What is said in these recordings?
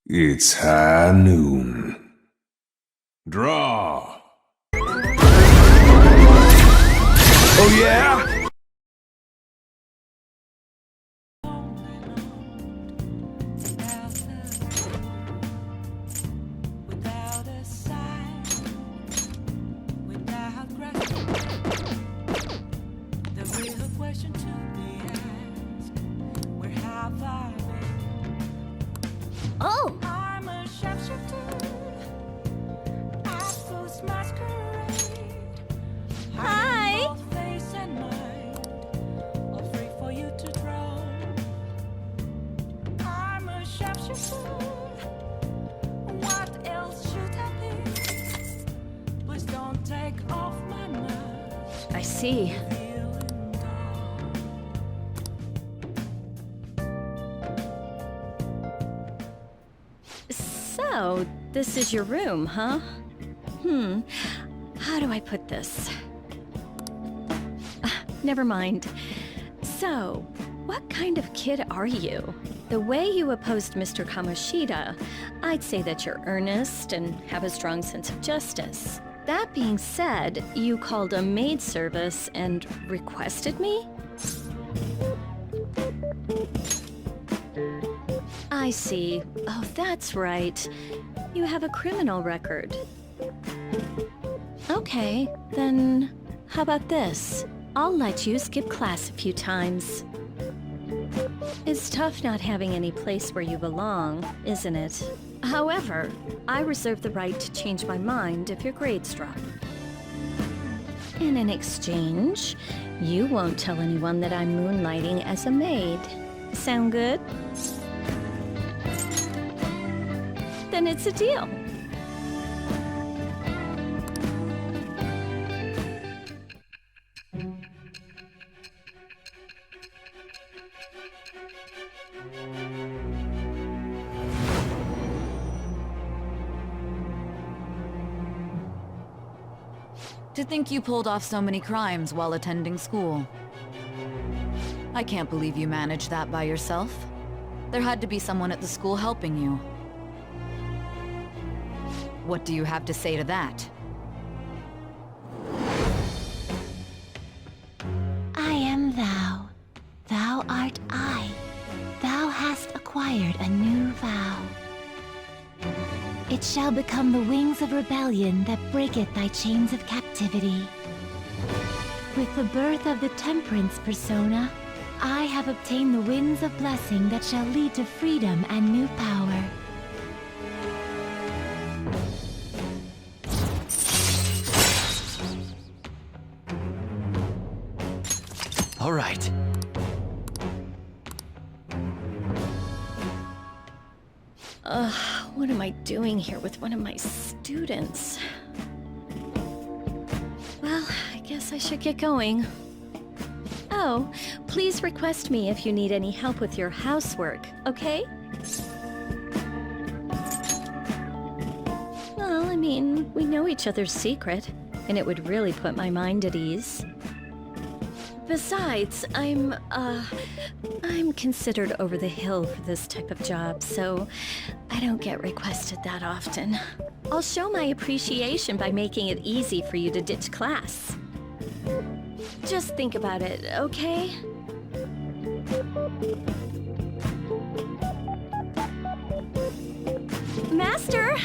It's high noon. Draw. Oh yeah? Oh! I'm a sharpshooter. Apples masquerade. Hi! Both face and mind, all free for you to draw. I'm a sharpshooter. What else should I be? Please don't take off my mask. I see. Feeling dark. So, this is your room, huh? How do I put this? Never mind. So, what kind of kid are you? The way you opposed Mr. Kamoshida, I'd say that you're earnest and have a strong sense of justice. That being said, you called a maid service and requested me? I see. Oh, that's right. You have a criminal record. Okay, then how about this? I'll let you skip class a few times. It's tough not having any place where you belong, isn't it? However, I reserve the right to change my mind if your grades drop. And in exchange, you won't tell anyone that I'm moonlighting as a maid. Sound good? Then it's a deal. To think you pulled off so many crimes while attending school. I can't believe you managed that by yourself. There had to be someone at the school helping you. What do you have to say to that? I am thou. Thou art I. Thou hast acquired a new vow. It shall become the wings of rebellion that breaketh thy chains of captivity. With the birth of the temperance persona, I have obtained the winds of blessing that shall lead to freedom and new power. All right. What am I doing here with one of my students? Well, I guess I should get going. Oh, please request me if you need any help with your housework, okay? Well, I mean, we know each other's secret, and it would really put my mind at ease. Besides, I'm considered over the hill for this type of job, so I don't get requested that often. I'll show my appreciation by making it easy for you to ditch class. Just think about it, okay? Master!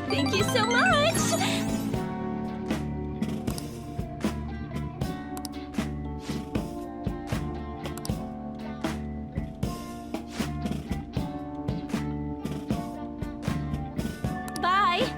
Thank you so much! Bye!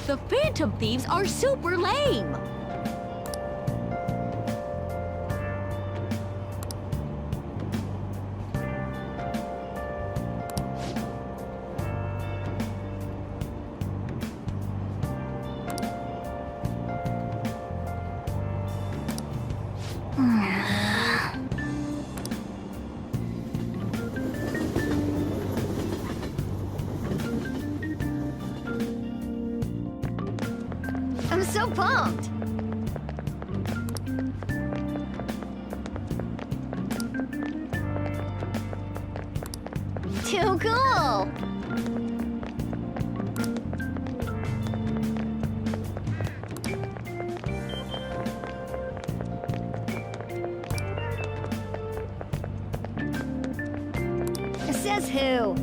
The Phantom Thieves are super lame! I'm so pumped! Too cool! Says who?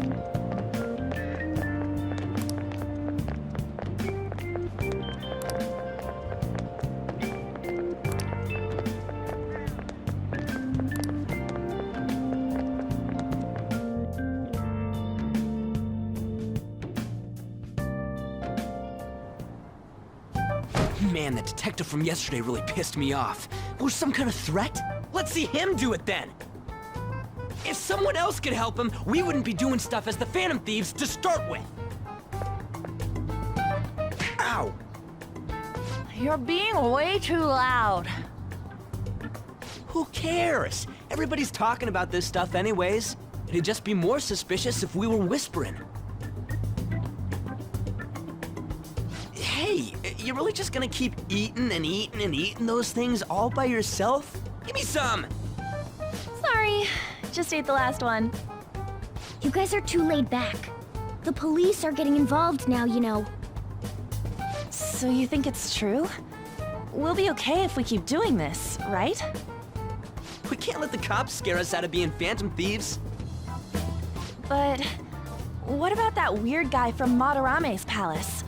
Man, the detective from yesterday really pissed me off. Was some kind of threat? Let's see him do it then! If someone else could help him, we wouldn't be doing stuff as the Phantom Thieves to start with! Ow! You're being way too loud. Who cares? Everybody's talking about this stuff anyways. It'd just be more suspicious if we were whispering. Hey, you're really just gonna keep eating and eating and eating those things all by yourself? Give me some! Sorry, just ate the last one. You guys are too laid back. The police are getting involved now, you know. So you think it's true? We'll be okay if we keep doing this, right? We can't let the cops scare us out of being Phantom Thieves. But what about that weird guy from Madarame's palace?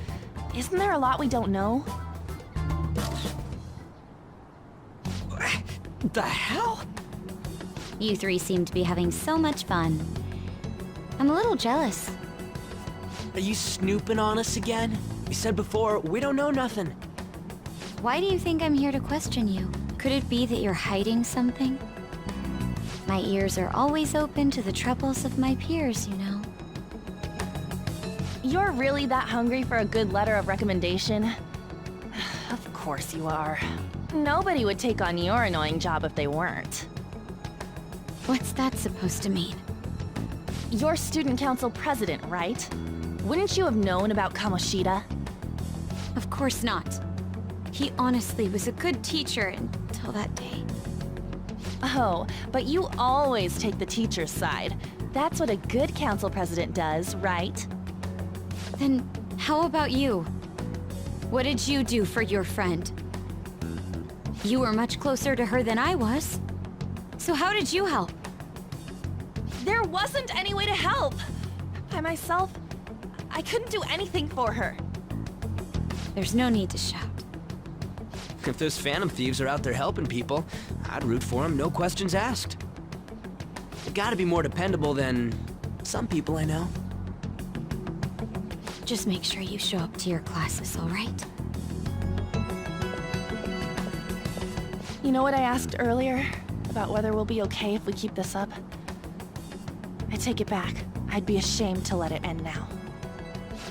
Isn't there a lot we don't know? The hell? You three seem to be having so much fun. I'm a little jealous. Are you snooping on us again? We said before, we don't know nothing. Why do you think I'm here to question you? Could it be that you're hiding something? My ears are always open to the troubles of my peers, you know. You're really that hungry for a good letter of recommendation? Of course you are. Nobody would take on your annoying job if they weren't. What's that supposed to mean? You're student council president, right? Wouldn't you have known about Kamoshida? Of course not. He honestly was a good teacher until that day. Oh, but you always take the teacher's side. That's what a good council president does, right? Then how about you? What did you do for your friend? You were much closer to her than I was. So how did you help? There wasn't any way to help. By myself, I couldn't do anything for her. There's no need to shout. If those Phantom Thieves are out there helping people, I'd root for them, no questions asked. They gotta be more dependable than some people I know. Just make sure you show up to your classes, all right? You know what I asked earlier? About whether we'll be okay if we keep this up? I take it back. I'd be ashamed to let it end now.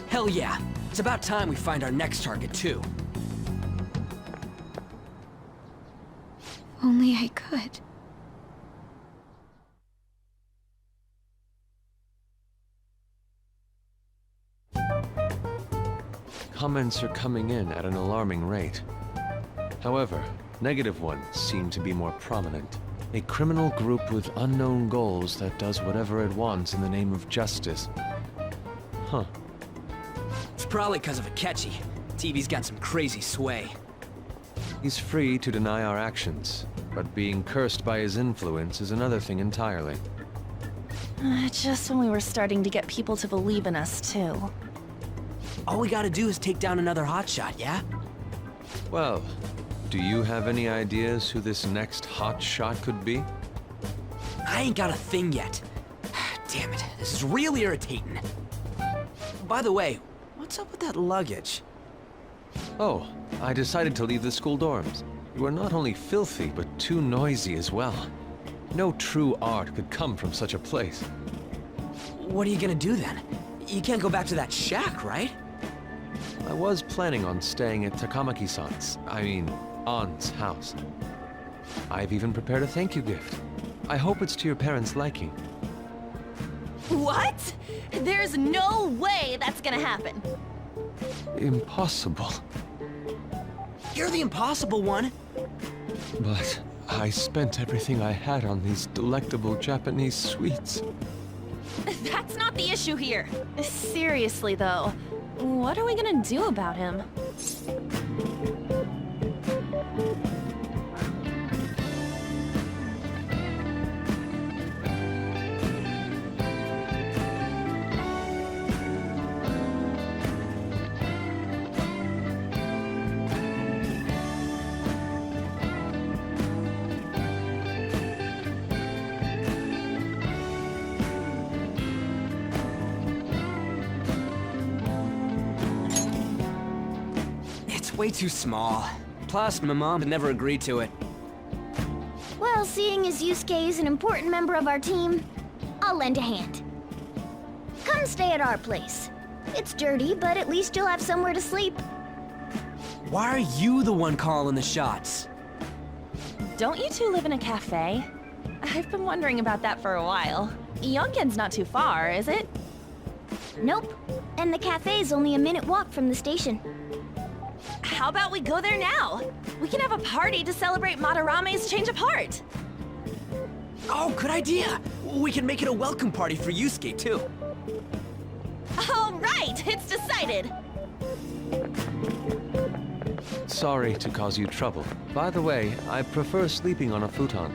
Hell yeah. It's about time we find our next target, too. Only I could. Comments are coming in at an alarming rate. However, negative ones seem to be more prominent. A criminal group with unknown goals that does whatever it wants in the name of justice. Huh. It's probably because of akechi. TV's got some crazy sway. He's free to deny our actions, but being cursed by his influence is another thing entirely. Just when we were starting to get people to believe in us, too. All we gotta do is take down another hotshot, yeah? Well, do you have any ideas who this next hot shot could be? I ain't got a thing yet. Damn it, this is real irritating. By the way, what's up with that luggage? Oh, I decided to leave the school dorms. You are not only filthy, but too noisy as well. No true art could come from such a place. What are you gonna do then? You can't go back to that shack, right? I was planning on staying at Takamaki-san's, Ann's house. I've even prepared a thank you gift. I hope it's to your parents' liking. What? There's no way that's gonna happen. Impossible. You're the impossible one. But I spent everything I had on these delectable Japanese sweets. That's not the issue here. Seriously, though, what are we gonna do about him? It's way too small. Plus, my mom had never agreed to it. Well, seeing as Yusuke is an important member of our team, I'll lend a hand. Come stay at our place. It's dirty, but at least you'll have somewhere to sleep. Why are you the one calling the shots? Don't you two live in a cafe? I've been wondering about that for a while. Yongen's not too far, is it? Nope. And the cafe's only a minute walk from the station. How about we go there now? We can have a party to celebrate Madarame's change of heart. Oh, good idea. We can make it a welcome party for Yusuke, too. All right, it's decided. Sorry to cause you trouble. By the way, I prefer sleeping on a futon.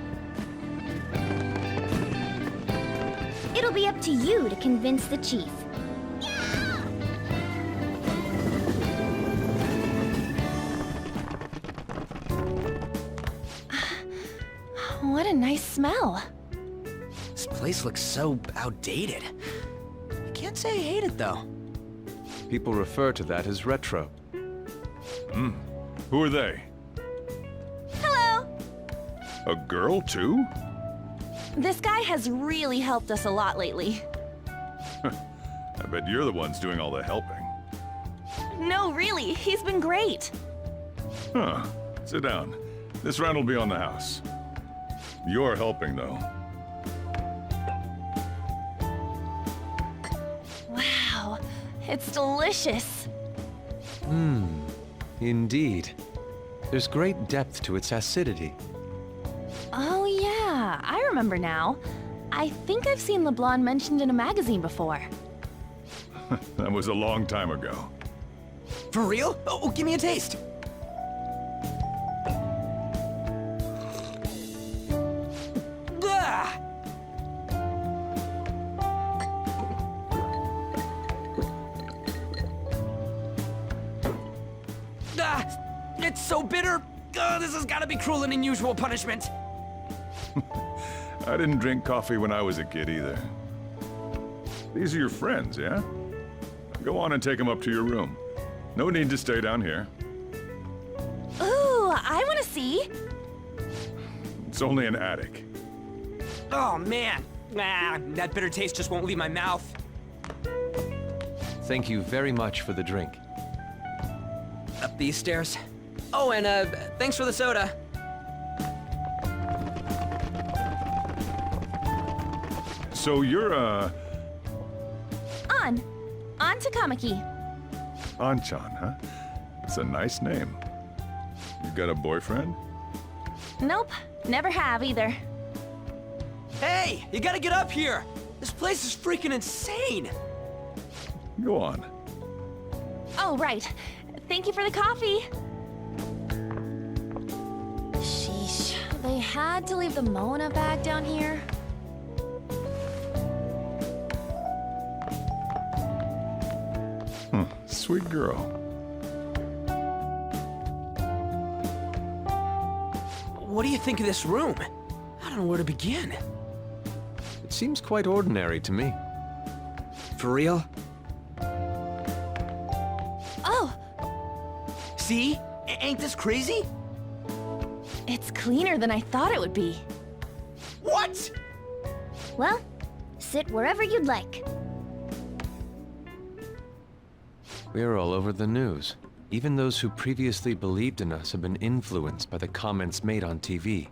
It'll be up to you to convince the chief. What a nice smell. This place looks so outdated. I can't say I hate it, though. People refer to that as retro. Who are they? Hello. A girl, too? This guy has really helped us a lot lately. I bet you're the ones doing all the helping. No, really, he's been great. Huh. Sit down. This round will be on the house. You're helping, though. Wow, it's delicious. Indeed. There's great depth to its acidity. Oh yeah, I remember now. I think I've seen LeBlanc mentioned in a magazine before. That was a long time ago. For real? Oh, give me a taste. Ah! Ah! It's so bitter! This has got to be cruel and unusual punishment. I didn't drink coffee when I was a kid either. These are your friends, yeah? Go on and take them up to your room. No need to stay down here. Ooh, I want to see. It's only an attic. Oh, man. That bitter taste just won't leave my mouth. Thank you very much for the drink. Up these stairs. Oh, and thanks for the soda. So you're, On Takamaki. Anchan, huh? It's a nice name. You got a boyfriend? Nope, never have either. Hey, you gotta get up here. This place is freaking insane. Go on. Oh, right. Thank you for the coffee. Sheesh, they had to leave the Moana bag down here. Sweet girl. What do you think of this room? I don't know where to begin. It seems quite ordinary to me. For real? Oh, See? Ain't this crazy? It's cleaner than I thought it would be. What? Well, sit wherever you'd like. We're all over the news. Even those who previously believed in us have been influenced by the comments made on TV.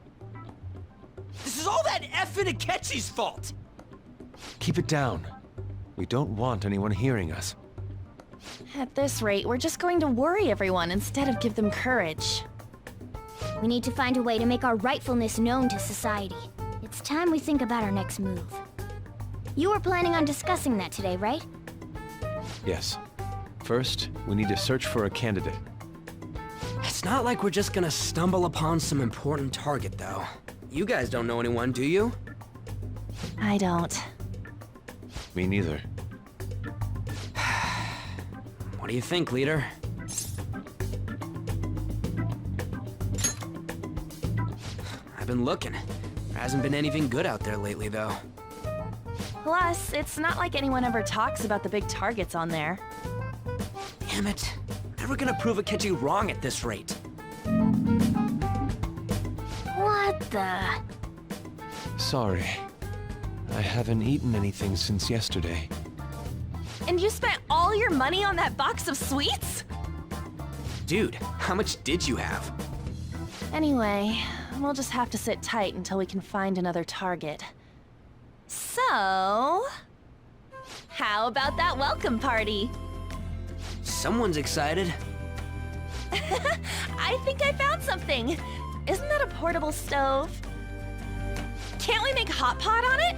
This is all that effing Akechi's fault! Keep it down. We don't want anyone hearing us. At this rate, we're just going to worry everyone instead of give them courage. We need to find a way to make our rightfulness known to society. It's time we think about our next move. You were planning on discussing that today, right? Yes. First, we need to search for a candidate. It's not like we're just gonna stumble upon some important target, though. You guys don't know anyone, do you? I don't. Me neither. What do you think, leader? I've been looking. There hasn't been anything good out there lately, though. Plus, it's not like anyone ever talks about the big targets on there. Damn it. Never gonna prove Akechi wrong at this rate. What the? Sorry. I haven't eaten anything since yesterday. And you spent all your money on that box of sweets? Dude, how much did you have? Anyway, we'll just have to sit tight until we can find another target. So, how about that welcome party? Someone's excited. I think I found something. Isn't that a portable stove? Can't we make hot pot on it?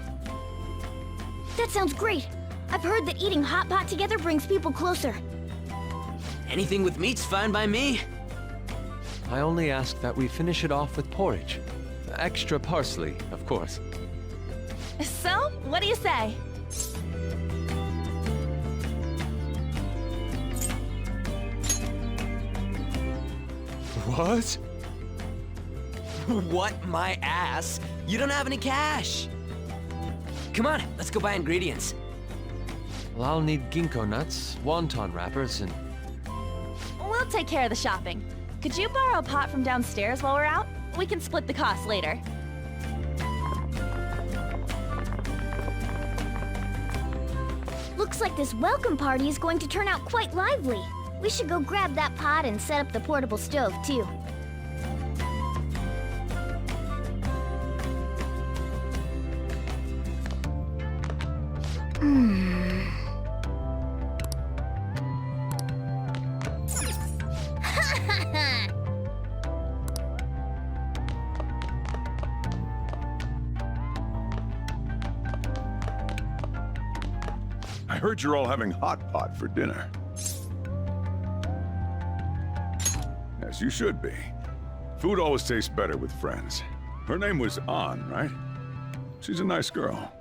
That sounds great. I've heard that eating hot pot together brings people closer. Anything with meat's fine by me. I only ask that we finish it off with porridge. Extra parsley, of course. So, what do you say? What? What my ass? You don't have any cash. Come on, let's go buy ingredients. Well, I'll need ginkgo nuts, wonton wrappers, and... We'll take care of the shopping. Could you borrow a pot from downstairs while we're out? We can split the cost later. Looks like this welcome party is going to turn out quite lively. We should go grab that pot and set up the portable stove, too. I heard you're all having hot pot for dinner. As you should be. Food always tastes better with friends. Her name was An, right? She's a nice girl.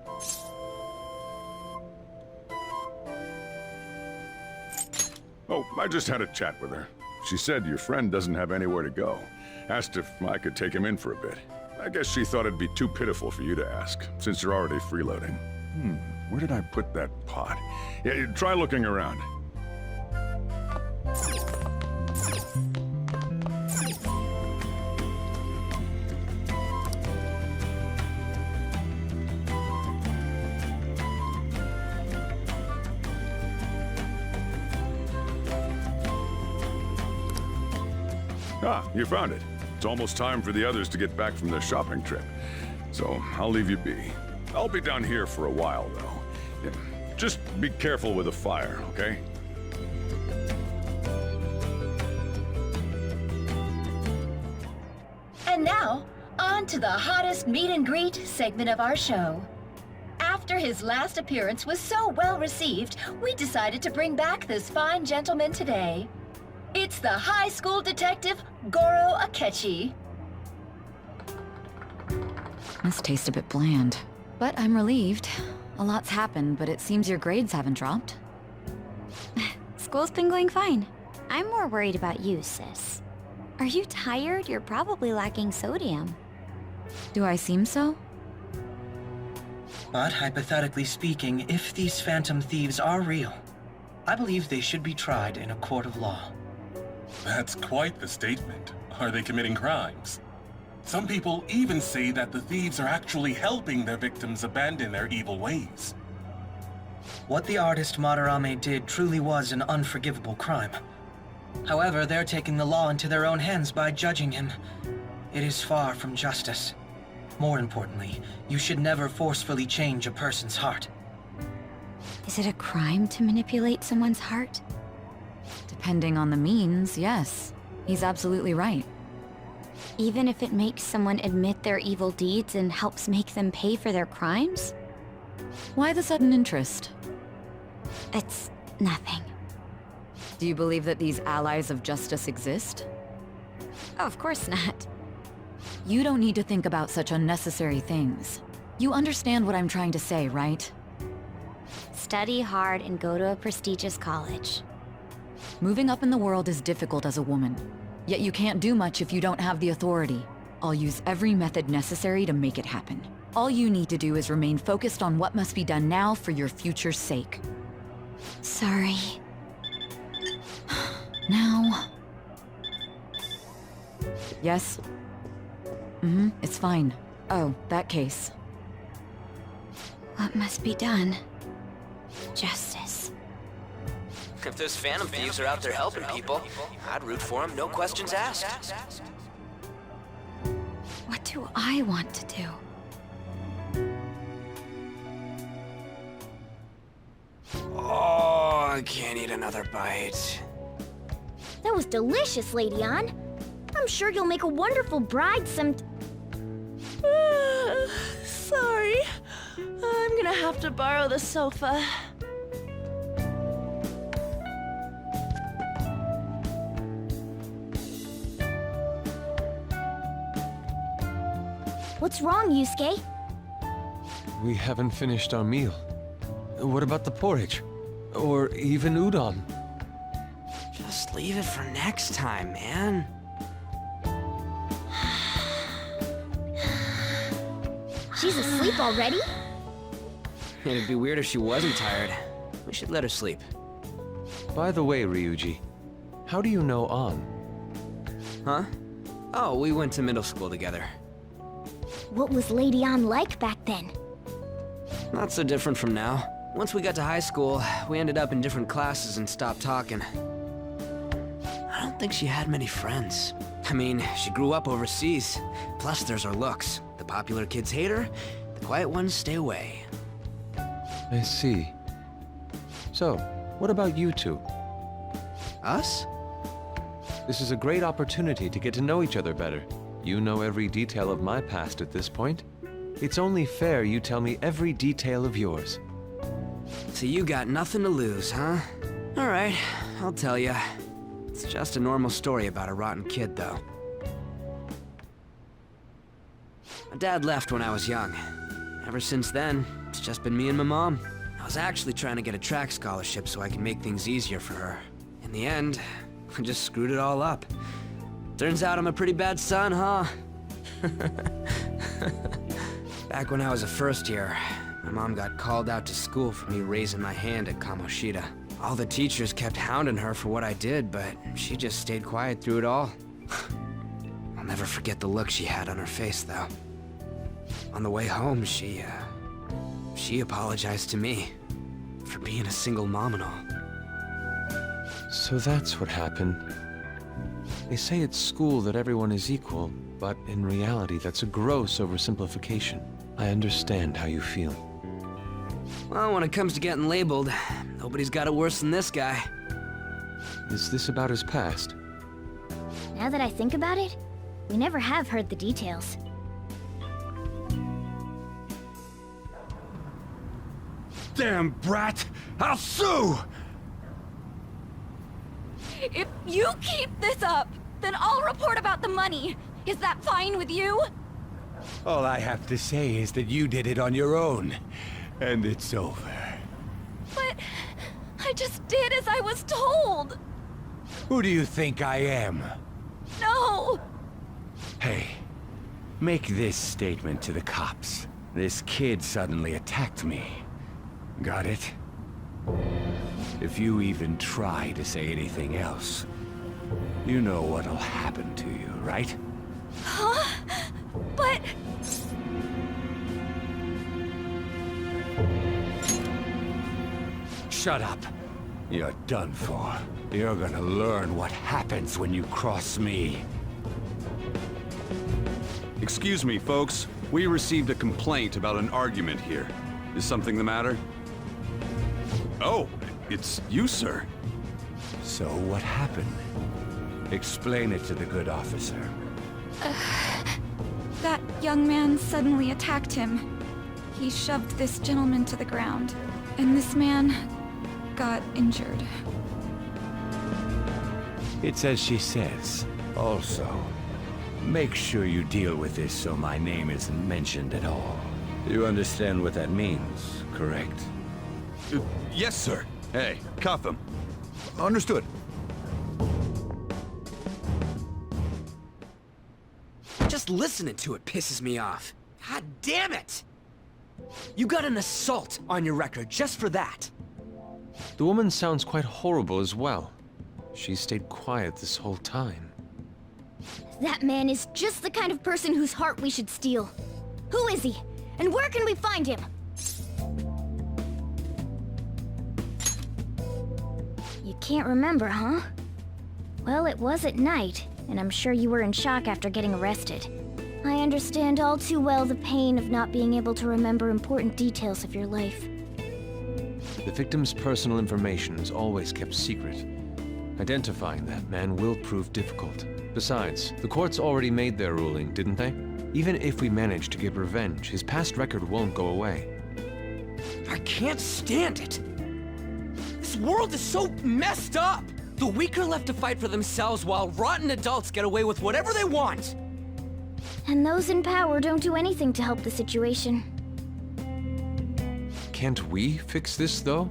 Oh, I just had a chat with her. She said your friend doesn't have anywhere to go. Asked if I could take him in for a bit. I guess she thought it'd be too pitiful for you to ask, since you're already freeloading. Where did I put that pot? Yeah, try looking around. Ah, you found it. It's almost time for the others to get back from their shopping trip. So I'll leave you be. I'll be down here for a while, though. Yeah, just be careful with the fire, okay? And now, on to the hottest meet and greet segment of our show. After his last appearance was so well received, we decided to bring back this fine gentleman today. It's the high school detective, Goro Akechi. This tastes a bit bland. But I'm relieved. A lot's happened, but it seems your grades haven't dropped. School's been going fine. I'm more worried about you, sis. Are you tired? You're probably lacking sodium. Do I seem so? But hypothetically speaking, if these phantom thieves are real, I believe they should be tried in a court of law. That's quite the statement. Are they committing crimes? Some people even say that the thieves are actually helping their victims abandon their evil ways. What the artist Madarame did truly was an unforgivable crime. However, they're taking the law into their own hands by judging him. It is far from justice. More importantly, you should never forcefully change a person's heart. Is it a crime to manipulate someone's heart? Depending on the means, yes. He's absolutely right. Even if it makes someone admit their evil deeds and helps make them pay for their crimes? Why the sudden interest? It's nothing. Do you believe that these allies of justice exist? Oh, of course not. You don't need to think about such unnecessary things. You understand what I'm trying to say, right? Study hard and go to a prestigious college. Moving up in the world is difficult as a woman. Yet you can't do much if you don't have the authority. I'll use every method necessary to make it happen. All you need to do is remain focused on what must be done now for your future's sake. Sorry. Now... Yes? It's fine. Oh, that case. What must be done? Justice. If those phantom thieves are out there helping people, I'd root for them, no questions asked. What do I want to do? Oh, I can't eat another bite. That was delicious, Lady Ann. I'm sure you'll make a wonderful bride Sorry. I'm gonna have to borrow the sofa. What's wrong, Yusuke? We haven't finished our meal. What about the porridge? Or even udon? Just leave it for next time, man. She's asleep already? It'd be weird if she wasn't tired. We should let her sleep. By the way, Ryuji, how do you know An? Huh? Oh, we went to middle school together. What was Lady Ann like back then? Not so different from now. Once we got to high school, we ended up in different classes and stopped talking. I don't think she had many friends. I mean, she grew up overseas. Plus, there's her looks. The popular kids hate her, the quiet ones stay away. I see. So, what about you two? Us? This is a great opportunity to get to know each other better. You know every detail of my past at this point. It's only fair you tell me every detail of yours. So you got nothing to lose, huh? All right, I'll tell you. It's just a normal story about a rotten kid, though. My dad left when I was young. Ever since then, it's just been me and my mom. I was actually trying to get a track scholarship so I could make things easier for her. In the end, I just screwed it all up. Turns out I'm a pretty bad son, huh? Back when I was a first year, my mom got called out to school for me raising my hand at Kamoshida. All the teachers kept hounding her for what I did, but she just stayed quiet through it all. I'll never forget the look she had on her face, though. On the way home, she apologized to me for being a single mom and all. So that's what happened. They say at school that everyone is equal, but in reality that's a gross oversimplification. I understand how you feel. Well, when it comes to getting labeled, nobody's got it worse than this guy. Is this about his past? Now that I think about it, we never have heard the details. Damn brat! I'll sue! If you keep this up, then I'll report about the money. Is that fine with you? All I have to say is that you did it on your own, and it's over. But I just did as I was told. Who do you think I am? No! Hey, make this statement to the cops. This kid suddenly attacked me. Got it? If you even try to say anything else, You know what'll happen to you, right? Huh? But... Shut up. You're done for. You're gonna learn what happens when you cross me. Excuse me, folks. We received a complaint about an argument here. Is something the matter? Oh, it's you, sir. So what happened? Explain it to the good officer. That young man suddenly attacked him. He shoved this gentleman to the ground, and this man got injured. It's as she says. Also, make sure you deal with this so my name isn't mentioned at all. You understand what that means, correct? Yes, sir. Hey, cuff him. Understood. Just listening to it pisses me off. God damn it! You got an assault on your record just for that. The woman sounds quite horrible as well. She stayed quiet this whole time. That man is just the kind of person whose heart we should steal. Who is he? And where can we find him? You can't remember, huh? Well, it was at night, and I'm sure you were in shock after getting arrested. I understand all too well the pain of not being able to remember important details of your life. The victim's personal information is always kept secret. Identifying that man will prove difficult. Besides, the courts already made their ruling, didn't they? Even if we manage to get revenge, his past record won't go away. I can't stand it. This world is so messed up. The weak are left to fight for themselves while rotten adults get away with whatever they want. And those in power don't do anything to help the situation. Can't we fix this, though?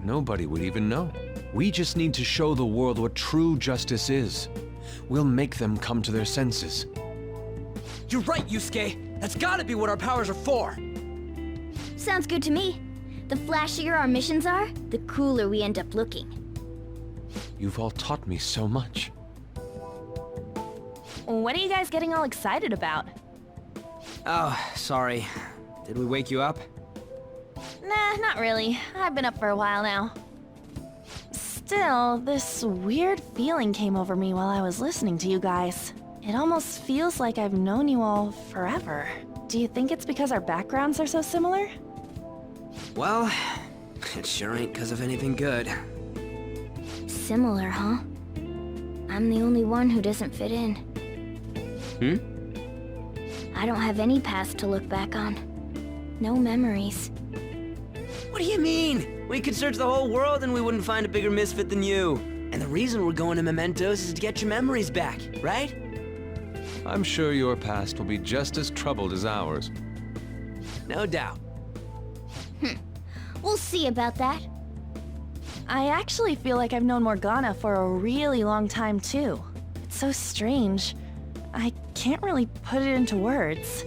Nobody would even know. We just need to show the world what true justice is. We'll make them come to their senses. You're right, Yusuke. That's gotta be what our powers are for. Sounds good to me. The flashier our missions are, the cooler we end up looking. You've all taught me so much. What are you guys getting all excited about? Oh, sorry. Did we wake you up? Nah, not really. I've been up for a while now. Still, this weird feeling came over me while I was listening to you guys. It almost feels like I've known you all forever. Do you think it's because our backgrounds are so similar? Well, it sure ain't because of anything good. Similar, huh? I'm the only one who doesn't fit in. I don't have any past to look back on. No memories. What do you mean? We could search the whole world and we wouldn't find a bigger misfit than you. And the reason we're going to mementos is to get your memories back, right? I'm sure your past will be just as troubled as ours. No doubt. We'll see about that. I actually feel like I've known Morgana for a really long time, too. It's so strange. I can't really put it into words.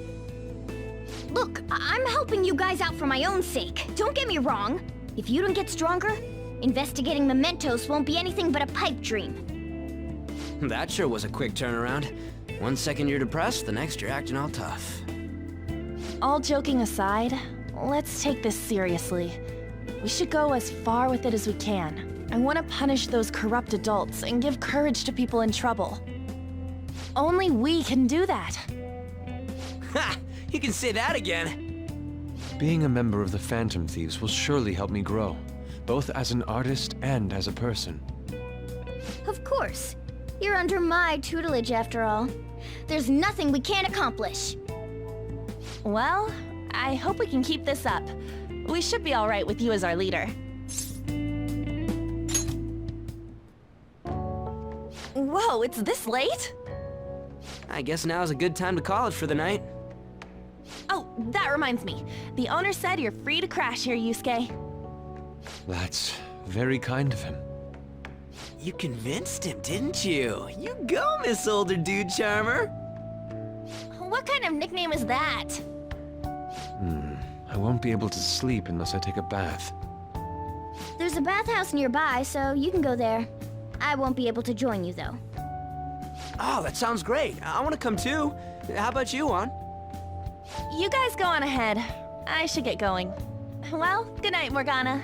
Look, I'm helping you guys out for my own sake. Don't get me wrong. If you don't get stronger, investigating mementos won't be anything but a pipe dream. That sure was a quick turnaround. 1 second you're depressed, the next you're acting all tough. All joking aside, let's take this seriously. We should go as far with it as we can. I want to punish those corrupt adults and give courage to people in trouble. Only we can do that. Ha! You can say that again. Being a member of the Phantom Thieves will surely help me grow, both as an artist and as a person. Of course. You're under my tutelage after all. There's nothing we can't accomplish. Well, I hope we can keep this up. We should be all right with you as our leader. Whoa, it's this late? I guess now's a good time to call it for the night. Oh, that reminds me. The owner said you're free to crash here, Yusuke. That's very kind of him. You convinced him, didn't you? You go, Miss Older Dude Charmer. What kind of nickname is that? I won't be able to sleep unless I take a bath. There's a bathhouse nearby, so you can go there. I won't be able to join you, though. Oh, that sounds great. I want to come too. How about you, An? You guys go on ahead. I should get going. Well, good night, Morgana.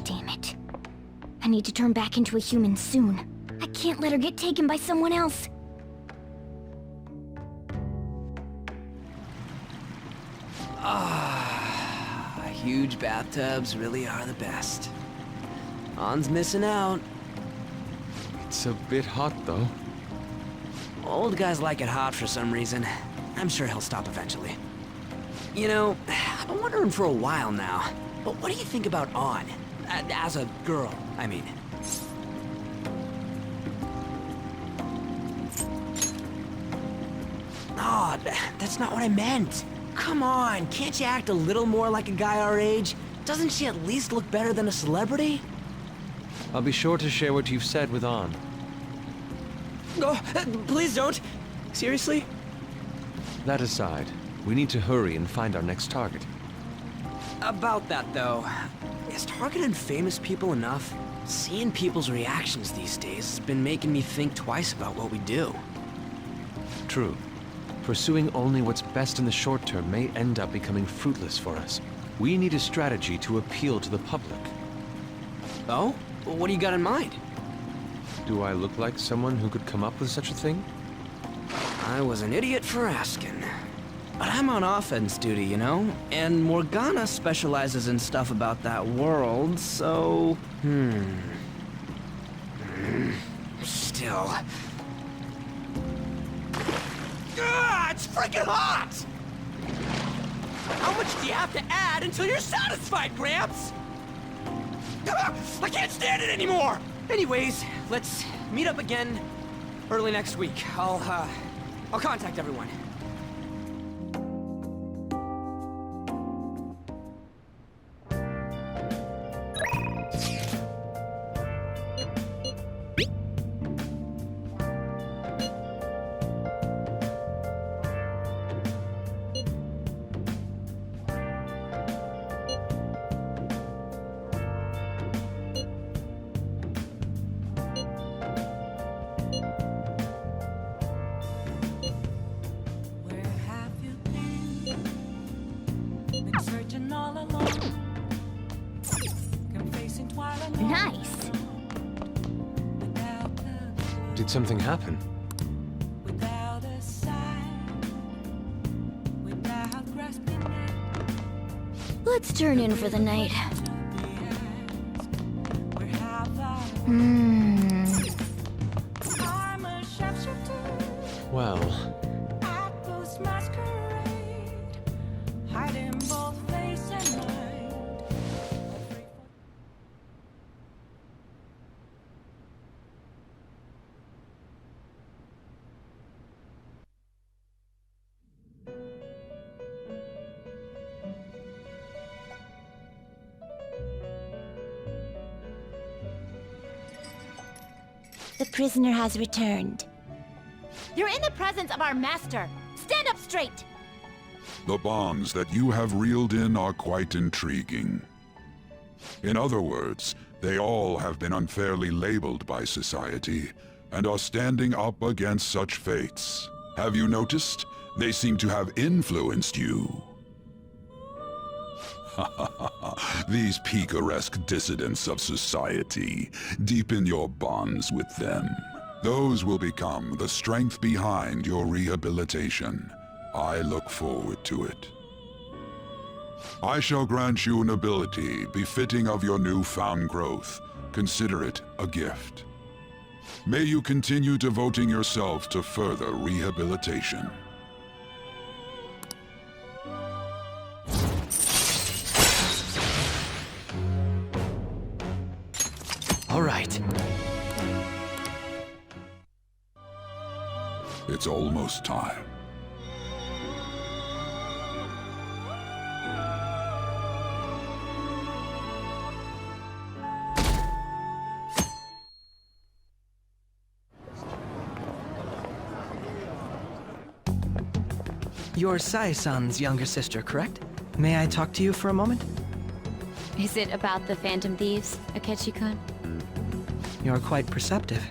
Damn it. I need to turn back into a human soon. I can't let her get taken by someone else. Huge bathtubs really are the best. An's missing out. It's a bit hot, though. Old guys like it hot for some reason. I'm sure he'll stop eventually. You know, I've been wondering for a while now, but what do you think about An? As a girl, I mean. No, that's not what I meant. Come on, can't you act a little more like a guy our age? Doesn't she at least look better than a celebrity? I'll be sure to share what you've said with An. No, please don't. Seriously? That aside, we need to hurry and find our next target. About that, though, is targeting famous people enough? Seeing people's reactions these days has been making me think twice about what we do. True. Pursuing only what's best in the short term may end up becoming fruitless for us. We need a strategy to appeal to the public. Oh? What do you got in mind? Do I look like someone who could come up with such a thing? I was an idiot for asking. But I'm on offense duty, you know? And Morgana specializes in stuff about that world, so... Still... it's freaking hot! How much do you have to add until you're satisfied, Gramps? I can't stand it anymore! Anyways, let's meet up again early next week. I'll contact everyone. Nice. Did something happen? Let's turn in for the night. Well... The prisoner has returned. You're in the presence of our master. Stand up straight. The bonds that you have reeled in are quite intriguing. In other words, they all have been unfairly labeled by society, and are standing up against such fates. Have you noticed? They seem to have influenced you. These picaresque dissidents of society, deepen your bonds with them. Those will become the strength behind your rehabilitation. I look forward to it. I shall grant you an ability befitting of your newfound growth. Consider it a gift. May you continue devoting yourself to further rehabilitation. All right. It's almost time. You're Sai-san's younger sister, correct? May I talk to you for a moment? Is it about the Phantom Thieves, Akechi-kun? You're quite perceptive.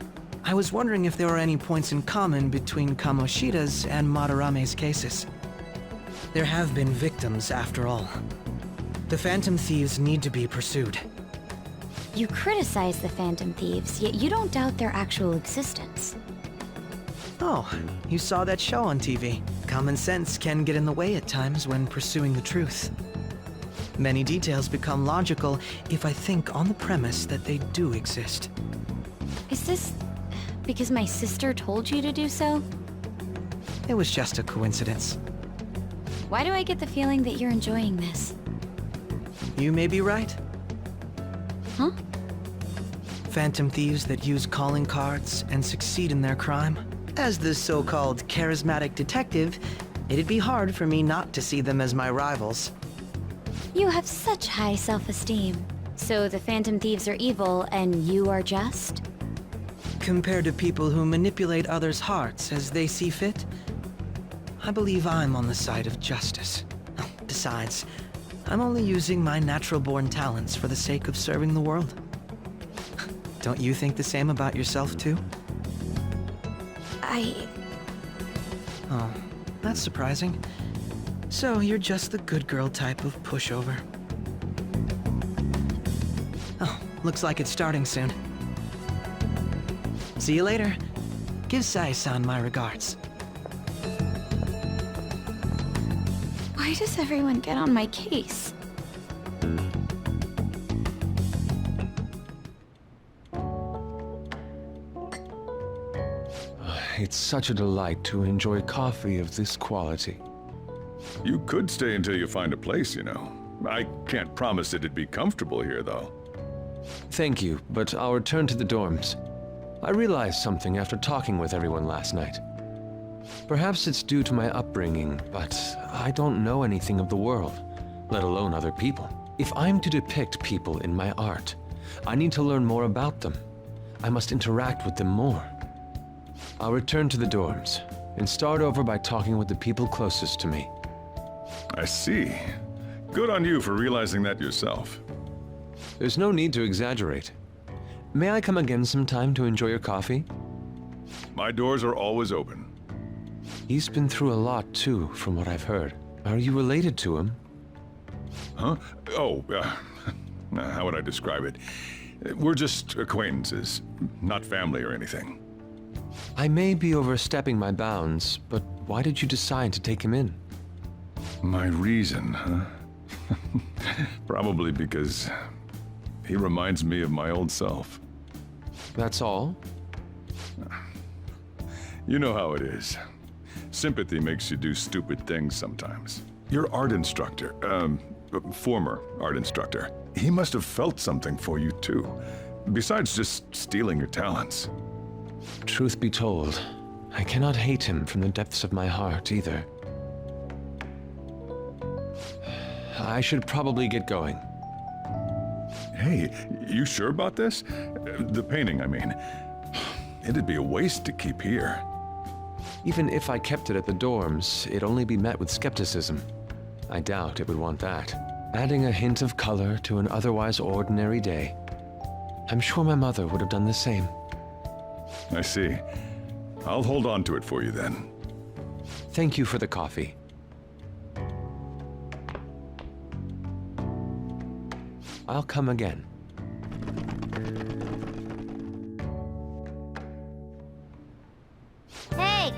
I was wondering if there were any points in common between Kamoshida's and Madarame's cases. There have been victims, after all. The Phantom Thieves need to be pursued. You criticize the Phantom Thieves, yet you don't doubt their actual existence. Oh, you saw that show on TV. Common sense can get in the way at times when pursuing the truth. Many details become logical if I think on the premise that they do exist. Is this because my sister told you to do so? It was just a coincidence. Why do I get the feeling that you're enjoying this? You may be right. Huh? Phantom thieves that use calling cards and succeed in their crime. As the so-called charismatic detective, it'd be hard for me not to see them as my rivals. You have such high self-esteem. So the Phantom Thieves are evil and you are just? Compared to people who manipulate others' hearts as they see fit, I believe I'm on the side of justice. Besides, I'm only using my natural-born talents for the sake of serving the world. Don't you think the same about yourself, too? Oh, that's surprising. So you're just the good girl type of pushover. Oh, looks like it's starting soon. See you later. Give Sai-san my regards. Why does everyone get on my case? It's such a delight to enjoy coffee of this quality. You could stay until you find a place, you know. I can't promise it'd be comfortable here, though. Thank you, but I'll return to the dorms. I realized something after talking with everyone last night. Perhaps it's due to my upbringing, but I don't know anything of the world, let alone other people. If I'm to depict people in my art, I need to learn more about them. I must interact with them more. I'll return to the dorms and start over by talking with the people closest to me. I see. Good on you for realizing that yourself. There's no need to exaggerate. May I come again sometime to enjoy your coffee? My doors are always open. He's been through a lot, too, from what I've heard. Are you related to him? Huh? Oh, how would I describe it? We're just acquaintances, not family or anything. I may be overstepping my bounds, but why did you decide to take him in? My reason, huh? Probably because he reminds me of my old self. That's all? You know how it is. Sympathy makes you do stupid things sometimes. Your art instructor, former art instructor, he must have felt something for you too, besides just stealing your talents. Truth be told, I cannot hate him from the depths of my heart either. I should probably get going. Hey, you sure about this? The painting, I mean. It'd be a waste to keep here. Even if I kept it at the dorms, it'd only be met with skepticism. I doubt it would want that. Adding a hint of color to an otherwise ordinary day. I'm sure my mother would have done the same. I see. I'll hold on to it for you then. Thank you for the coffee. I'll come again. Hey!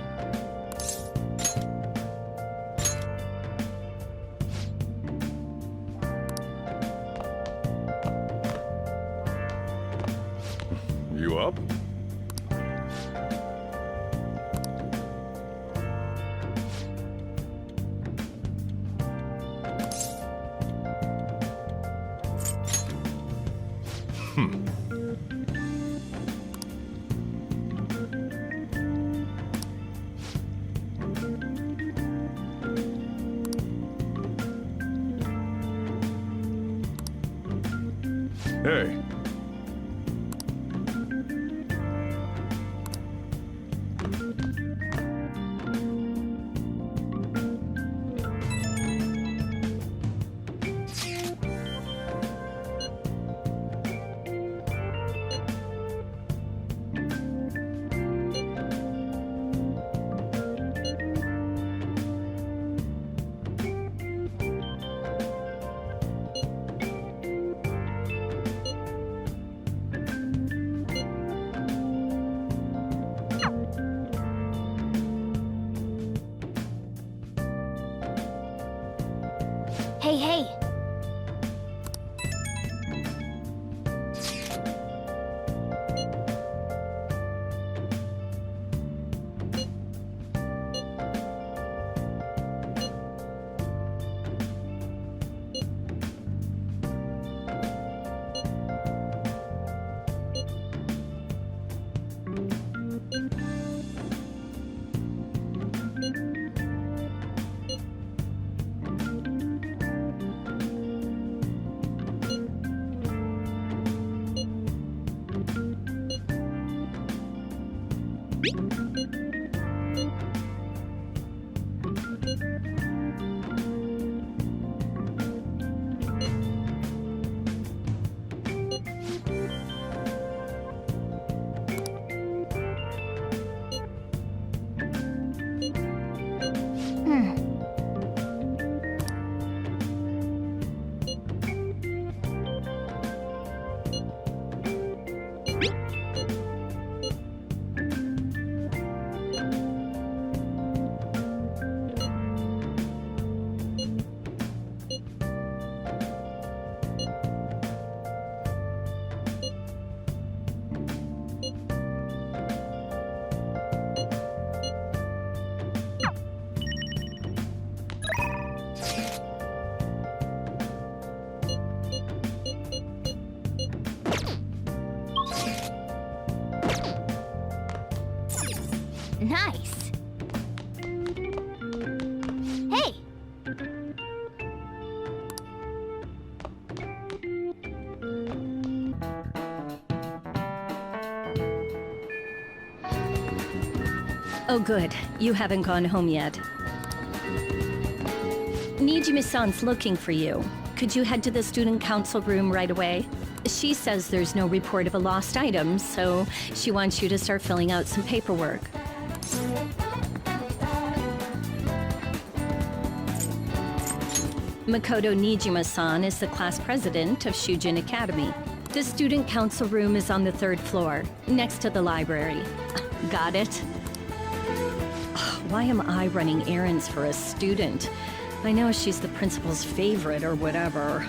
You up? Hey. Hey, hey! Nice. Hey! Oh good, you haven't gone home yet. Nijima-san's looking for you. Could you head to the student council room right away? She says there's no report of a lost item, so she wants you to start filling out some paperwork. Makoto Nijima-san is the class president of Shujin Academy. The student council room is on the 3rd floor, next to the library. Got it? Why am I running errands for a student? I know she's the principal's favorite or whatever.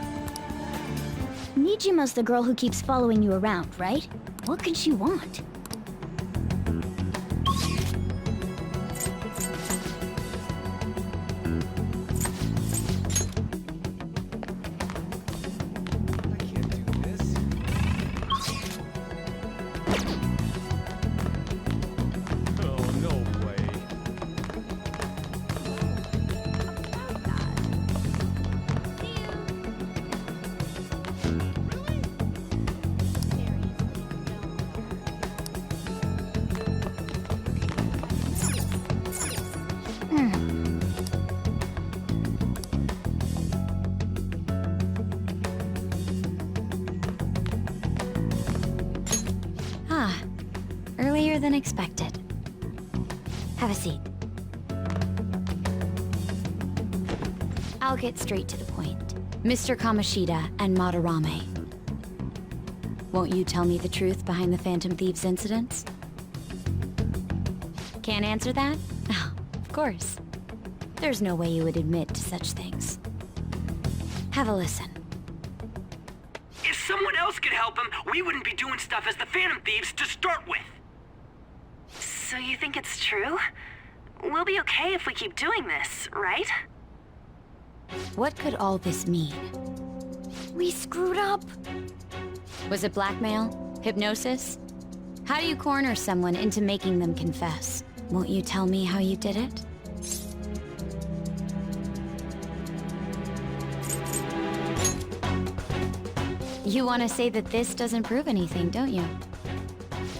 Nijima's the girl who keeps following you around, right? What could she want? Earlier than expected. Have a seat. I'll get straight to the point. Mr. Kamoshida and Madarame. Won't you tell me the truth behind the Phantom Thieves incidents? Can't answer that? Oh, of course. There's no way you would admit to such things. Have a listen. If someone else could help him, we wouldn't be doing stuff as the Phantom Thieves to start with. So you think it's true? We'll be okay if we keep doing this, right? What could all this mean? We screwed up! Was it blackmail? Hypnosis? How do you corner someone into making them confess? Won't you tell me how you did it? You want to say that this doesn't prove anything, don't you?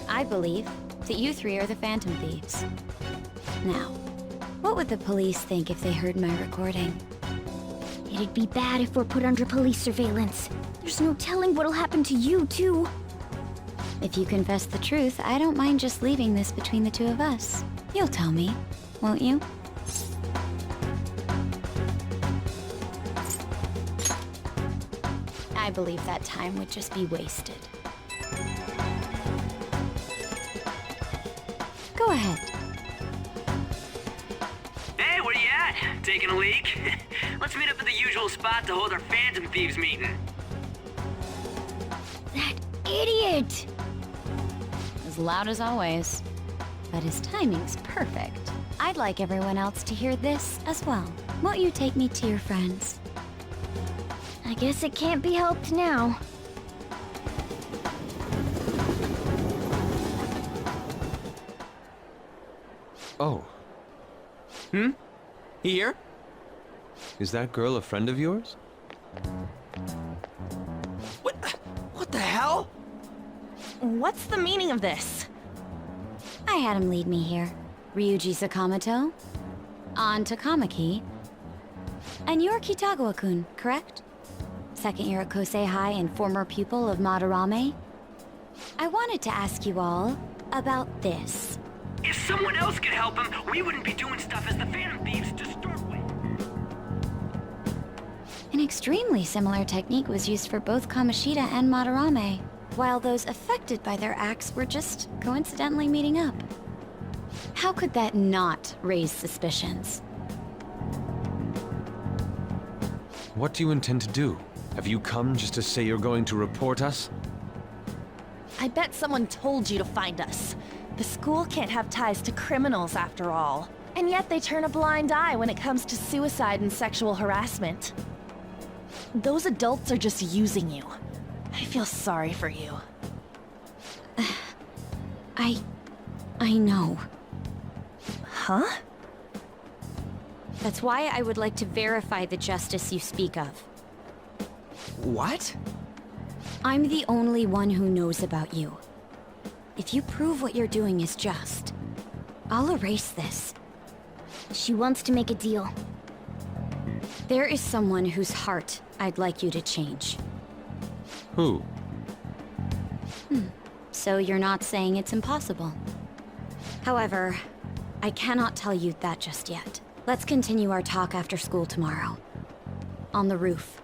I believe that you three are the Phantom Thieves. Now, what would the police think if they heard my recording? It'd be bad if we're put under police surveillance. There's no telling what'll happen to you, too. If you confess the truth, I don't mind just leaving this between the two of us. You'll tell me, won't you? I believe that time would just be wasted. Go ahead. Hey, where you at? taking a leak? Let's meet up at the usual spot to hold our Phantom Thieves meeting. That idiot! As loud as always. But his timing's perfect. I'd like everyone else to hear this as well. Won't you take me to your friends? I guess it can't be helped now. Oh, Here? is that girl a friend of yours? What the hell? What's the meaning of this? I had him lead me here. Ryuji Sakamoto, on Takamaki, and you're Kitagawa-kun, correct? Second year at Kosei High and former pupil of Madarame. I wanted to ask you all about this. If someone else could help him, we wouldn't be doing stuff as the Phantom Thieves to start with. An extremely similar technique was used for both Kamoshida and Madarame, while those affected by their acts were just coincidentally meeting up. How could that not raise suspicions? What do you intend to do? Have you come just to say you're going to report us? I bet someone told you to find us. The school can't have ties to criminals after all. And yet they turn a blind eye when it comes to suicide and sexual harassment. Those adults are just using you. I feel sorry for you. I know. Huh? That's why I would like to verify the justice you speak of. What? I'm the only one who knows about you. If you prove what you're doing is just, I'll erase this. She wants to make a deal. There is someone whose heart I'd like you to change. Who? So you're not saying it's impossible. However, I cannot tell you that just yet. Let's continue our talk after school tomorrow. On the roof.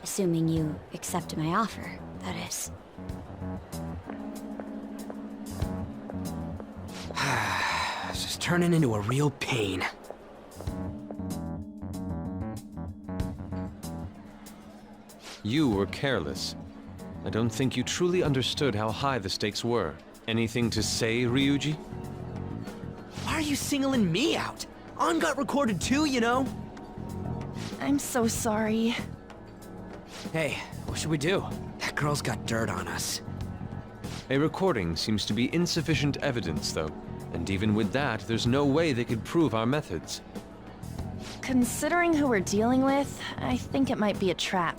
Assuming you accept my offer, that is. This is turning into a real pain. You were careless. I don't think you truly understood how high the stakes were. Anything to say, Ryuji? Why are you singling me out? On got recorded too, you know? I'm so sorry. Hey, what should we do? That girl's got dirt on us. A recording seems to be insufficient evidence, though. And even with that, there's no way they could prove our methods. Considering who we're dealing with, I think it might be a trap.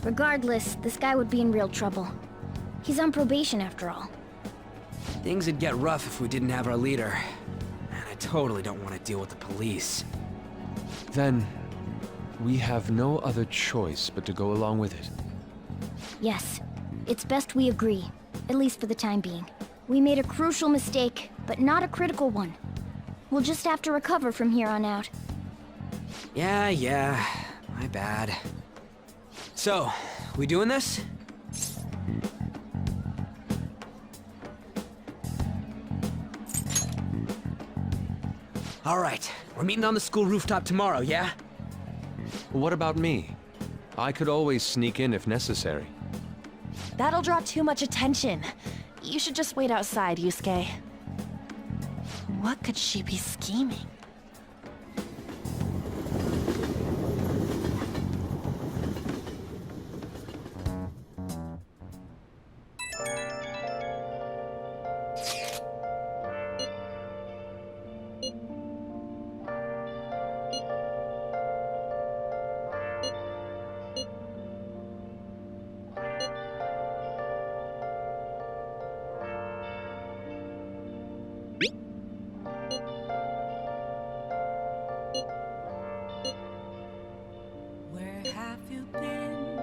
Regardless, this guy would be in real trouble. He's on probation after all. Things would get rough if we didn't have our leader. And I totally don't want to deal with the police. Then, we have no other choice but to go along with it. Yes, it's best we agree, at least for the time being. We made a crucial mistake, but not a critical one. We'll just have to recover from here on out. Yeah, my bad. So, we doing this? All right, we're meeting on the school rooftop tomorrow, yeah? What about me? I could always sneak in if necessary. That'll draw too much attention. You should just wait outside, Yusuke. What could she be scheming? Where have you been?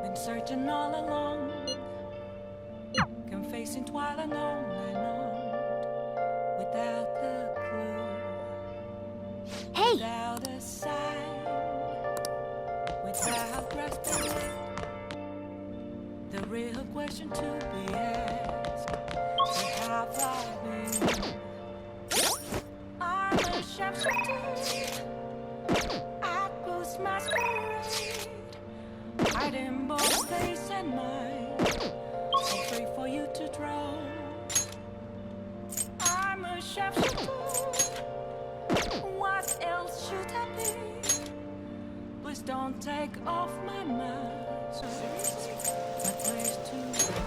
Been searching all along, confessing twilight on and on, without the clue. Hey! Without a sign, without grasping it. The real question to be asked: where have I been? I'm ashamed. chef should do. I boost my spirit. Hide in both space and mind. So free for you to draw. I'm a chef should do. What else should I be? Please don't take off my mask. My place to hide.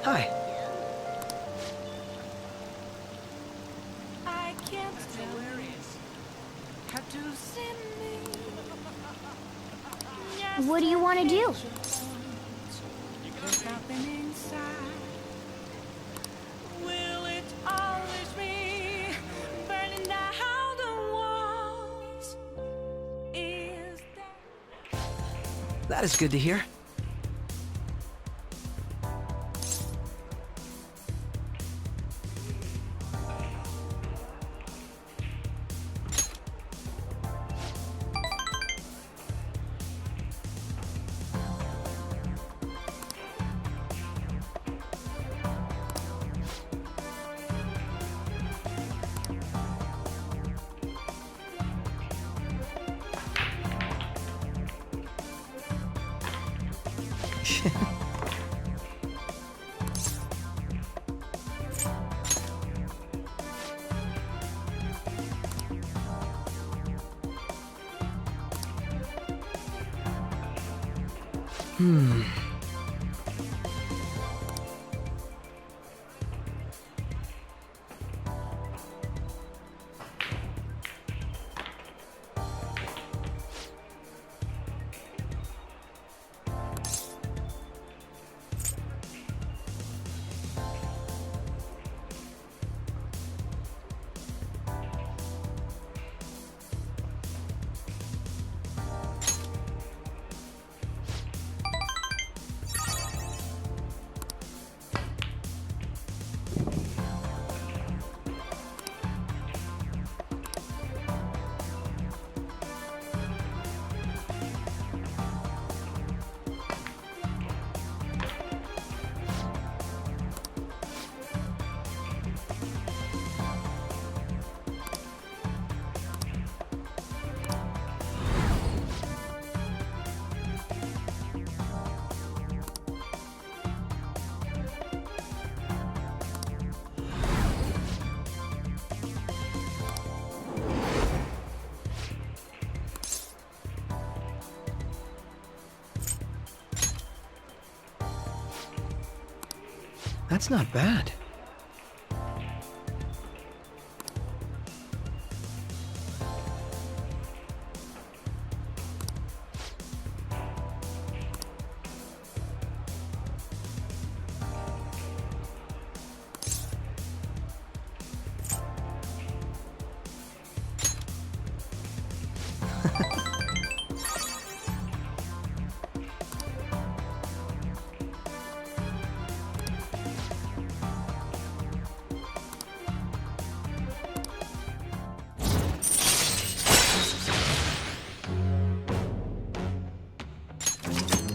Hi. I can't tell. Have to send me. What do you want to do? There's nothing inside. Will it always be burning down the walls? Is That is good to hear. That's not bad.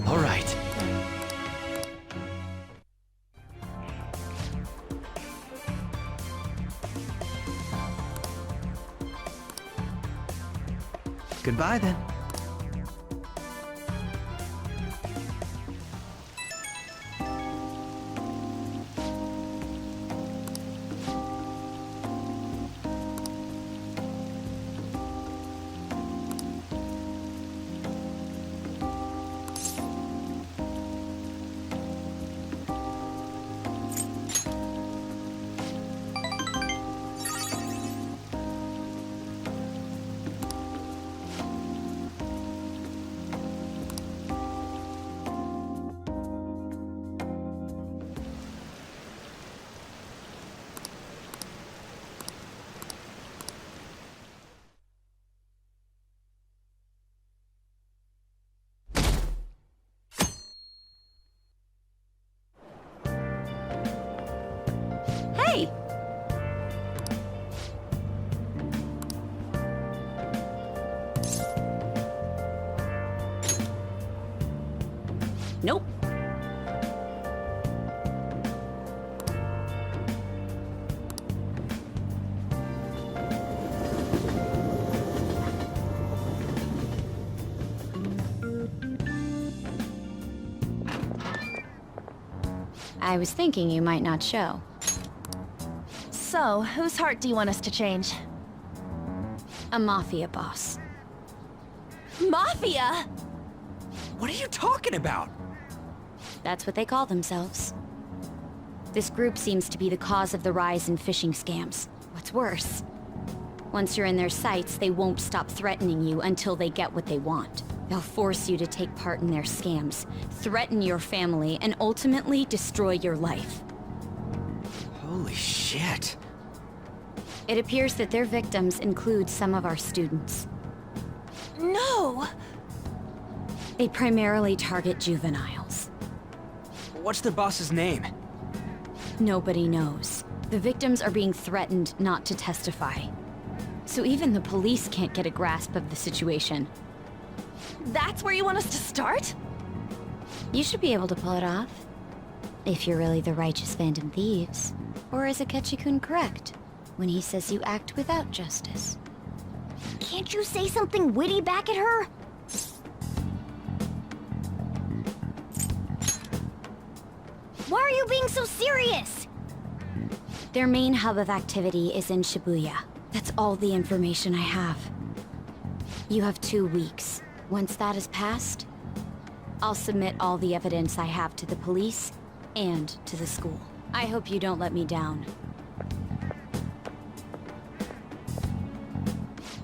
All right. Goodbye then. I was thinking you might not show. So, whose heart do you want us to change? A mafia boss. Mafia? What are you talking about? That's what they call themselves. This group seems to be the cause of the rise in phishing scams. What's worse, once you're in their sights, they won't stop threatening you until they get what they want. They'll force you to take part in their scams, threaten your family, and ultimately destroy your life. Holy shit. It appears that their victims include some of our students. No! They primarily target juveniles. What's their boss's name? Nobody knows. The victims are being threatened not to testify. So even the police can't get a grasp of the situation. That's where you want us to start? You should be able to pull it off. If you're really the righteous Phantom Thieves. Or is Akechi-kun correct when he says you act without justice? Can't you say something witty back at her? Why are you being so serious? Their main hub of activity is in Shibuya. That's all the information I have. You have 2 weeks. Once that is passed, I'll submit all the evidence I have to the police and to the school. I hope you don't let me down.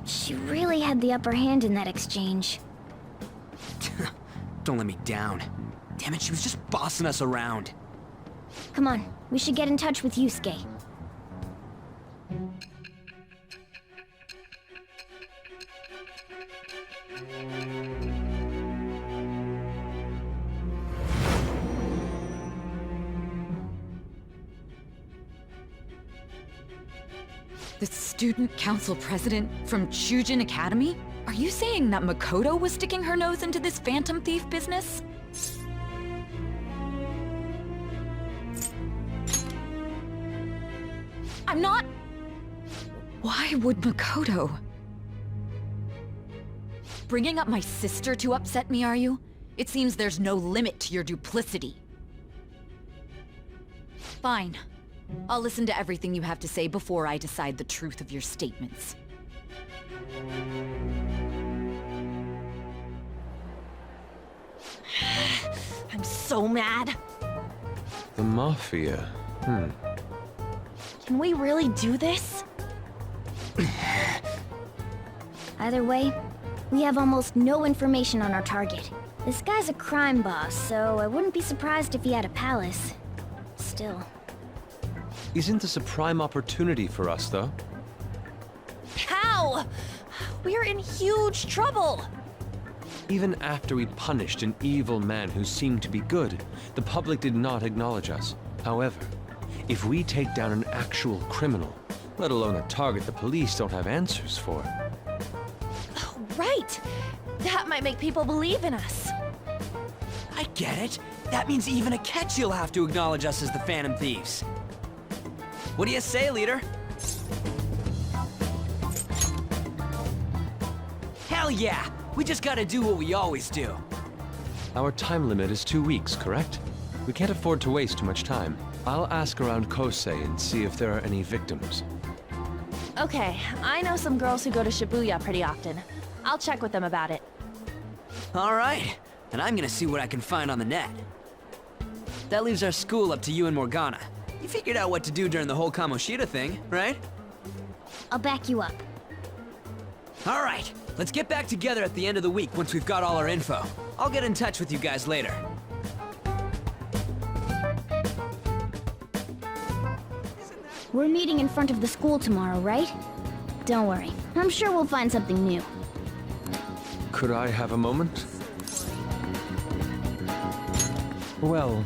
She really had the upper hand in that exchange. Don't let me down. Damn it, she was just bossing us around. Come on, we should get in touch with Yusuke. The student council president from Chujin Academy? Are you saying that Makoto was sticking her nose into this phantom thief business? I'm not... Why would Makoto? Bringing up my sister to upset me, are you? It seems there's no limit to your duplicity. Fine. I'll listen to everything you have to say before I decide the truth of your statements. I'm so mad. The Mafia. Can we really do this? Either way, we have almost no information on our target. This guy's a crime boss, so I wouldn't be surprised if he had a palace. Still. Isn't this a prime opportunity for us, though? How? We're in huge trouble. Even after we punished an evil man who seemed to be good, the public did not acknowledge us. However, if we take down an actual criminal, let alone a target the police don't have answers for. Oh, right. That might make people believe in us. I get it. That means even Akechi will have to acknowledge us as the Phantom Thieves. What do you say, leader? Hell yeah! We just gotta do what we always do. Our time limit is 2 weeks, correct? We can't afford to waste too much time. I'll ask around Kosei and see if there are any victims. Okay, I know some girls who go to Shibuya pretty often. I'll check with them about it. All right, and I'm gonna see what I can find on the net. That leaves our school up to you and Morgana. You figured out what to do during the whole Kamoshida thing, right? I'll back you up. All right, let's get back together at the end of the week once we've got all our info. I'll get in touch with you guys later. We're meeting in front of the school tomorrow, right? Don't worry, I'm sure we'll find something new. Could I have a moment? Well,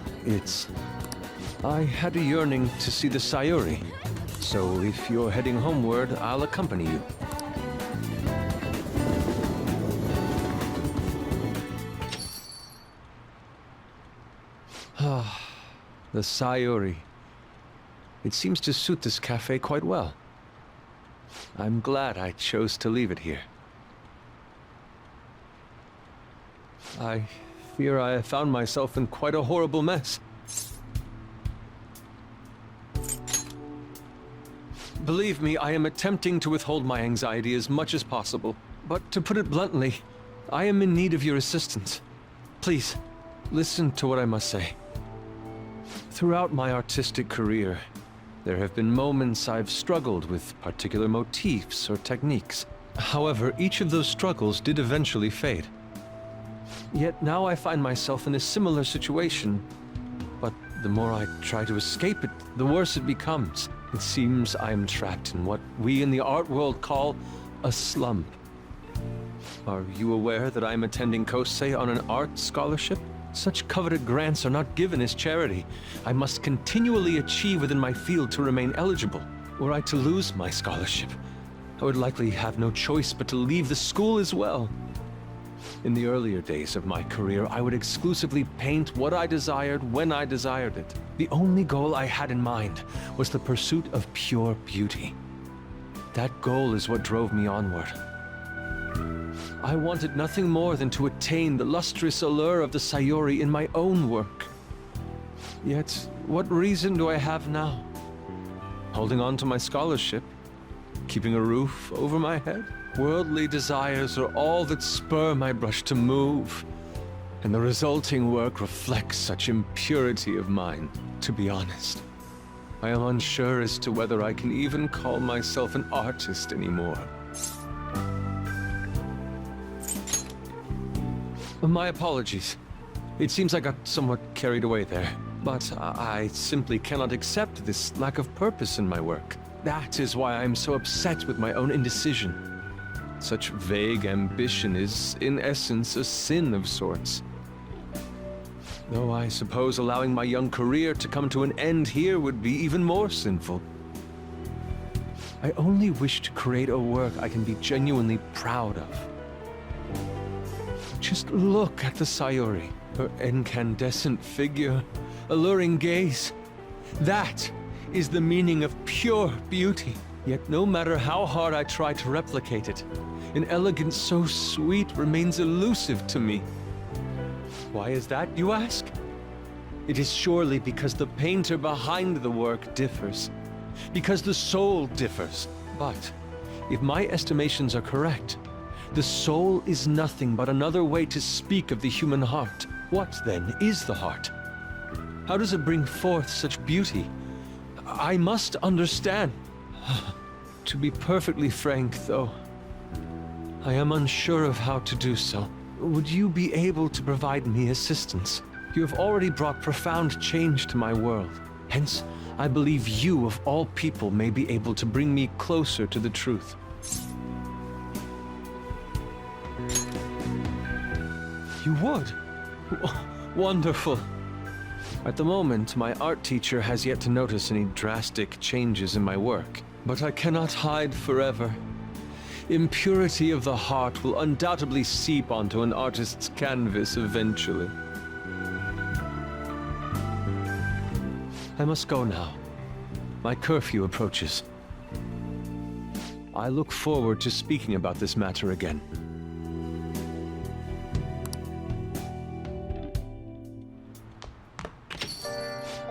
I had a yearning to see the Sayuri. So if you're heading homeward, I'll accompany you. Ah, the Sayuri. It seems to suit this cafe quite well. I'm glad I chose to leave it here. I fear I have found myself in quite a horrible mess. Believe me, I am attempting to withhold my anxiety as much as possible. But to put it bluntly, I am in need of your assistance. Please, listen to what I must say. Throughout my artistic career, there have been moments I've struggled with particular motifs or techniques. However, each of those struggles did eventually fade. Yet now I find myself in a similar situation. But the more I try to escape it, the worse it becomes. It seems I am trapped in what we in the art world call a slump. Are you aware that I am attending Kosei on an art scholarship? Such coveted grants are not given as charity. I must continually achieve within my field to remain eligible. Were I to lose my scholarship, I would likely have no choice but to leave the school as well. In the earlier days of my career, I would exclusively paint what I desired when I desired it. The only goal I had in mind was the pursuit of pure beauty. That goal is what drove me onward. I wanted nothing more than to attain the lustrous allure of the Sayuri in my own work. Yet, what reason do I have now? Holding on to my scholarship? Keeping a roof over my head? Worldly desires are all that spur my brush to move, and the resulting work reflects such impurity of mind. To be honest, I am unsure as to whether I can even call myself an artist anymore. My apologies. It seems I got somewhat carried away there, but I simply cannot accept this lack of purpose in my work. That is why I am so upset with my own indecision. Such vague ambition is, in essence, a sin of sorts. Though I suppose allowing my young career to come to an end here would be even more sinful. I only wish to create a work I can be genuinely proud of. Just look at the Sayuri, her incandescent figure, alluring gaze. That is the meaning of pure beauty. Yet no matter how hard I try to replicate it, an elegance so sweet remains elusive to me. Why is that, you ask? It is surely because the painter behind the work differs, because the soul differs. But if my estimations are correct, the soul is nothing but another way to speak of the human heart. What, then, is the heart? How does it bring forth such beauty? I must understand. To be perfectly frank, though, I am unsure of how to do so. Would you be able to provide me assistance? You have already brought profound change to my world. Hence, I believe you, of all people, may be able to bring me closer to the truth. You would? Wonderful. At the moment, my art teacher has yet to notice any drastic changes in my work. But I cannot hide forever. Impurity of the heart will undoubtedly seep onto an artist's canvas eventually. I must go now. My curfew approaches. I look forward to speaking about this matter again.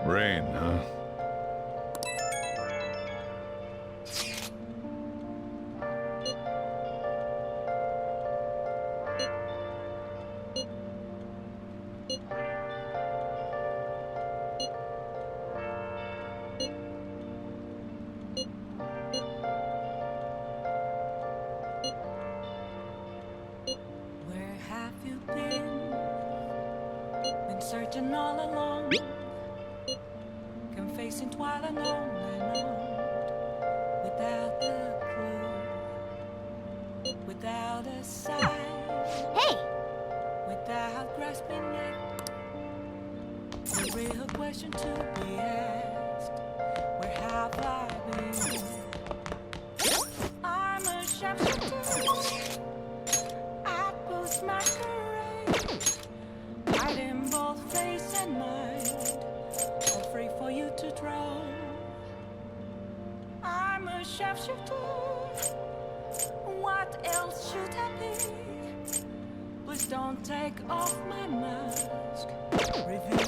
Rain, huh? Where have you been? Been searching all along, confessing while alone and on, without the clue, without a sign. Hey! Without grasping it, the real question to be asked: where have I been? I'm a sharpshooter. I post my courage, hiding both face and mind, all free for you to draw. I'm a sharpshooter. What else should I be? Please don't take off my mask. Reveal